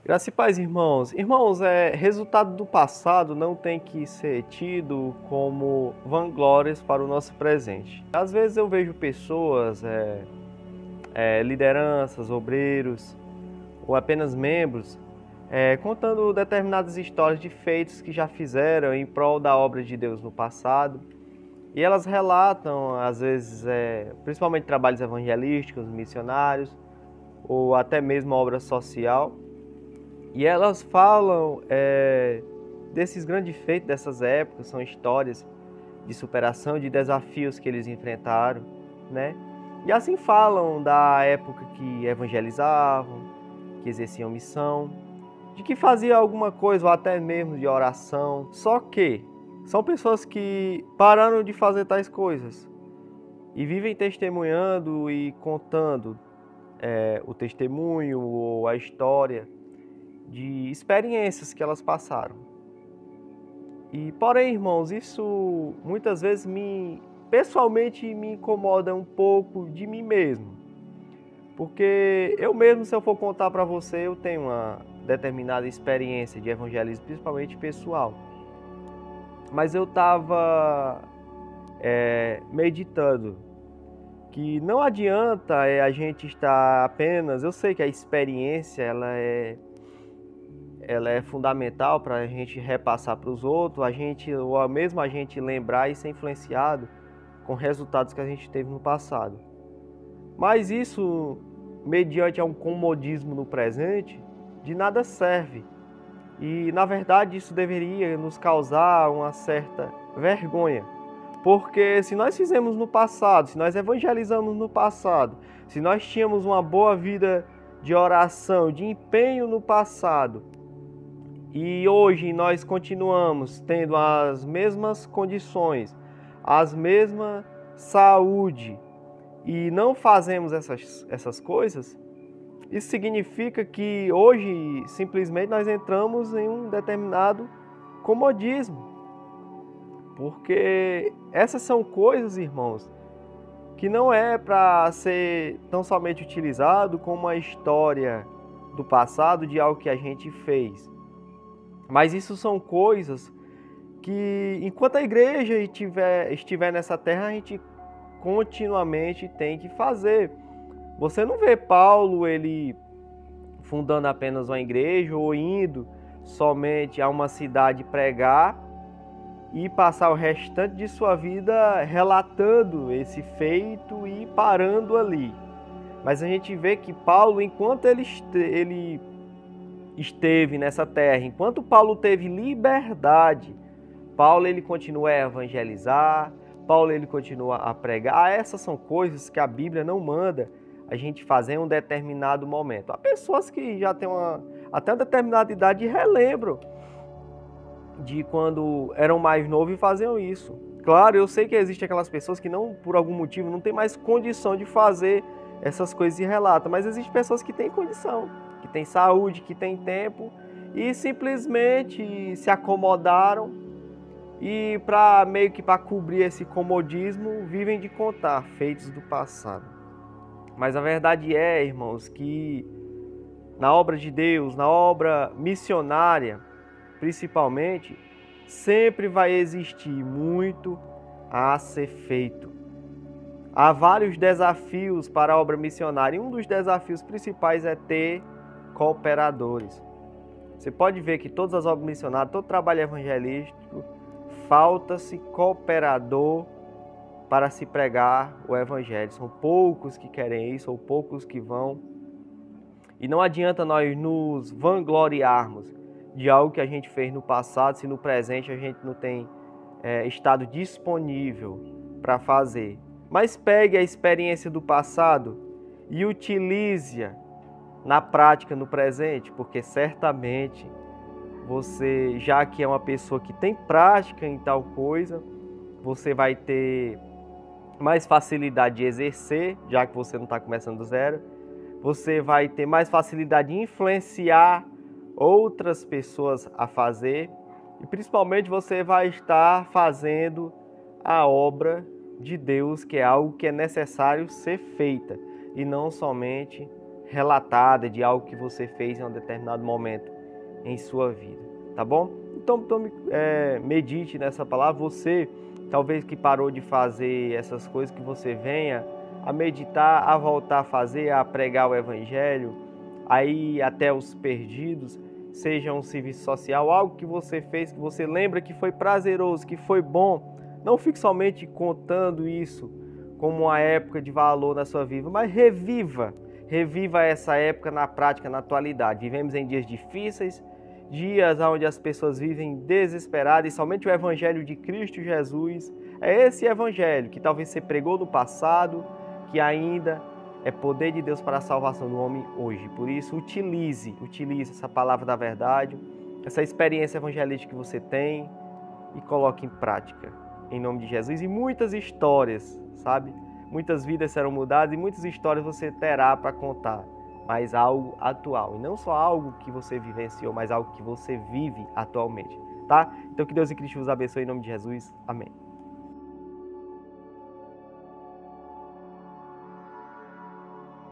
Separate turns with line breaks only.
Graças e paz, irmãos. Irmãos, resultado do passado não tem que ser tido como vanglórias para o nosso presente. Às vezes eu vejo pessoas, lideranças, obreiros ou apenas membros, contando determinadas histórias de feitos que já fizeram em prol da obra de Deus no passado. E elas relatam, às vezes, principalmente trabalhos evangelísticos, missionários, ou até mesmo obra social. E elas falam desses grandes feitos dessas épocas, são histórias de superação, de desafios que eles enfrentaram, né? E assim falam da época que evangelizavam, que exerciam missão, de que faziam alguma coisa ou até mesmo de oração. Só que são pessoas que pararam de fazer tais coisas e vivem testemunhando e contando o testemunho ou a história de experiências que elas passaram. E porém, irmãos, isso muitas vezes pessoalmente me incomoda um pouco de mim mesmo. Porque eu mesmo, se eu for contar para você, eu tenho uma determinada experiência de evangelismo, principalmente pessoal. Mas eu estava meditando que não adianta a gente estar apenas... Eu sei que a experiência ela é fundamental para a gente repassar para os outros, ou mesmo a gente lembrar e ser influenciado com resultados que a gente teve no passado. Mas isso, mediante um comodismo no presente, de nada serve. E, na verdade, isso deveria nos causar uma certa vergonha. Porque se nós fizemos no passado, se nós evangelizamos no passado, se nós tínhamos uma boa vida de oração, de empenho no passado, e hoje nós continuamos tendo as mesmas condições, as mesmas saúde e não fazemos essas coisas, isso significa que hoje simplesmente nós entramos em um determinado comodismo. Porque essas são coisas, irmãos, que não é para ser tão somente utilizado como uma história do passado de algo que a gente fez. Mas isso são coisas que, enquanto a igreja estiver nessa terra, a gente continuamente tem que fazer. Você não vê Paulo, ele fundando apenas uma igreja ou indo somente a uma cidade pregar e passar o restante de sua vida relatando esse feito e parando ali. Mas a gente vê que Paulo, enquanto ele esteve nessa terra, enquanto Paulo teve liberdade, Paulo ele continua a evangelizar, Paulo ele continua a pregar. Essas são coisas que a Bíblia não manda a gente fazer em um determinado momento. Há pessoas que já têm até uma determinada idade e relembram de quando eram mais novos e faziam isso. Claro, eu sei que existem aquelas pessoas que não, por algum motivo, não tem mais condição de fazer essas coisas e relatam, mas existem pessoas que têm condição, que têm saúde, que têm tempo e simplesmente se acomodaram e meio que para cobrir esse comodismo, vivem de contar feitos do passado. Mas a verdade é, irmãos, que na obra de Deus, na obra missionária, principalmente, sempre vai existir muito a ser feito. Há vários desafios para a obra missionária e um dos desafios principais é ter cooperadores. Você pode ver que todas as obras missionárias, todo trabalho evangelístico, falta-se cooperador para se pregar o evangelho. São poucos que querem isso, ou poucos que vão. E não adianta nós nos vangloriarmos de algo que a gente fez no passado, se no presente a gente não tem estado disponível para fazer. Mas pegue a experiência do passado e utilize-a na prática no presente, porque certamente você, já que é uma pessoa que tem prática em tal coisa, você vai ter mais facilidade de exercer, já que você não está começando do zero. Você vai ter mais facilidade de influenciar outras pessoas a fazer e principalmente você vai estar fazendo a obra de Deus, que é algo que é necessário ser feita e não somente relatada de algo que você fez em um determinado momento em sua vida, tá bom? Então medite nessa palavra. Você, talvez que parou de fazer essas coisas, que você venha a meditar, a voltar a fazer, a pregar o evangelho, aí até os perdidos, seja um serviço social, algo que você fez, que você lembra que foi prazeroso, que foi bom. Não fique somente contando isso como uma época de valor na sua vida, mas reviva essa época na prática, na atualidade. Vivemos em dias difíceis, dias onde as pessoas vivem desesperadas, e somente o Evangelho de Cristo Jesus é esse Evangelho que talvez você pregou no passado, que ainda é poder de Deus para a salvação do homem hoje. Por isso, utilize essa palavra da verdade, essa experiência evangelística que você tem, e coloque em prática, em nome de Jesus. E muitas histórias, sabe? Muitas vidas serão mudadas e muitas histórias você terá para contar, mas algo atual. E não só algo que você vivenciou, mas algo que você vive atualmente, tá? Então que Deus em Cristo vos abençoe em nome de Jesus. Amém.